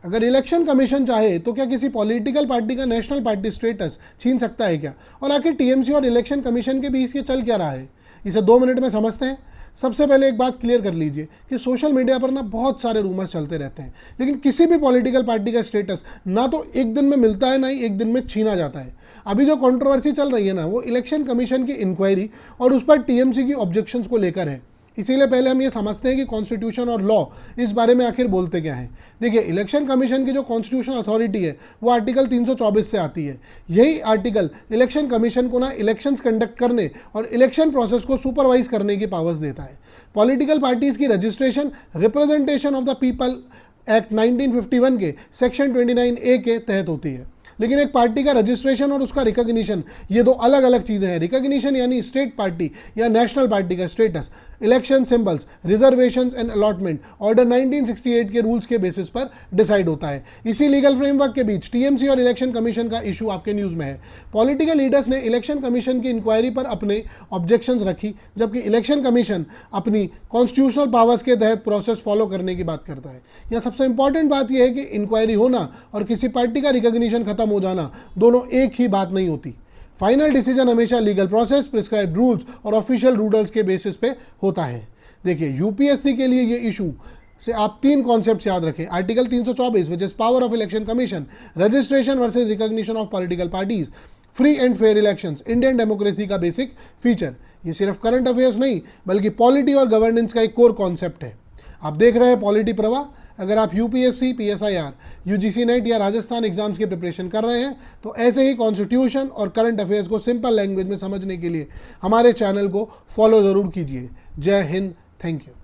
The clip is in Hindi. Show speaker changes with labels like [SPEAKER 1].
[SPEAKER 1] अगर इलेक्शन कमीशन चाहे तो क्या किसी पॉलिटिकल पार्टी का नेशनल पार्टी स्टेटस छीन सकता है क्या? और आखिर टीएमसी और इलेक्शन कमीशन के बीच ये चल क्या रहा है, इसे 2 मिनट में समझते हैं। सबसे पहले एक बात क्लियर कर लीजिए कि सोशल मीडिया पर ना बहुत सारे रूमर्स चलते रहते हैं, लेकिन किसी भी पॉलिटिकल पार्टी का स्टेटस ना तो एक दिन में मिलता है ना ही एक दिन में छीना जाता है। अभी जो कंट्रोवर्सी चल रही है ना, वो इलेक्शन कमीशन की इंक्वायरी और उस पर टीएमसी की ऑब्जेक्शंस को लेकर है। इसीलिए पहले हम ये समझते हैं कि कॉन्स्टिट्यूशन और लॉ इस बारे में आखिर बोलते क्या है। देखिए, इलेक्शन कमीशन की जो कॉन्स्टिट्यूशन अथॉरिटी है वो आर्टिकल 324 से आती है। यही आर्टिकल इलेक्शन कमीशन को ना इलेक्शंस कंडक्ट करने और इलेक्शन प्रोसेस को सुपरवाइज करने की पावर्स देता है। पॉलिटिकल पार्टीज की registration representation of the people act 1951 के सेक्शन 29A के तहत होती है। लेकिन एक पार्टी का रजिस्ट्रेशन और उसका रिकॉग्निशन, ये 2 अलग अलग चीज़ें हैं। रिकॉग्निशन यानी स्टेट पार्टी या नेशनल पार्टी का status, election symbols, reservations and allotment order 1968 के रूल्स के बेसिस पर डिसाइड होता है। इसी लीगल फ्रेमवर्क के बीच टीएमसी और इलेक्शन कमीशन का इशू आपके न्यूज़ में है। पॉलिटिकल लीडर्स ने इलेक्शन कमीशन की इंक्वायरी पर अपने ऑब्जेक्शंस रखी, जबकि इलेक्शन कमीशन अपनी कॉन्स्टिट्यूशनल पावर्स के तहत प्रोसेस फॉलो करने की बात करता है। यह सबसे इंपॉर्टेंट बात यह है कि इंक्वायरी होना और किसी पार्टी का रिकॉग्निशन खत्म हो जाना दोनों एक ही बात नहीं होती। फाइनल डिसीजन हमेशा लीगल प्रोसेस, प्रिस्क्राइब्ड रूल्स और ऑफिशियल रूल्स के बेसिस पे होता है। देखिए, यूपीएससी के लिए ये इशू से आप 3 कॉन्सेप्ट्स याद रखें। Article 324 which is power of election commission, registration versus recognition of political parties, free and fair elections, Indian democracy का बेसिक फीचर। ये सिर्फ करंट अफेयर्स नहीं बल्कि पॉलिटी और गवर्नेंस का एक कोर कॉन्सेप्ट है। आप देख रहे हैं पॉलिटी प्रवाह। अगर आप यूपीएससी, पीएसआईआर, यूजीसी नेट या राजस्थान एग्जाम्स की प्रिपरेशन कर रहे हैं तो ऐसे ही कॉन्स्टिट्यूशन और करंट अफेयर्स को सिंपल लैंग्वेज में समझने के लिए हमारे चैनल को फॉलो ज़रूर कीजिए। जय हिंद, थैंक यू।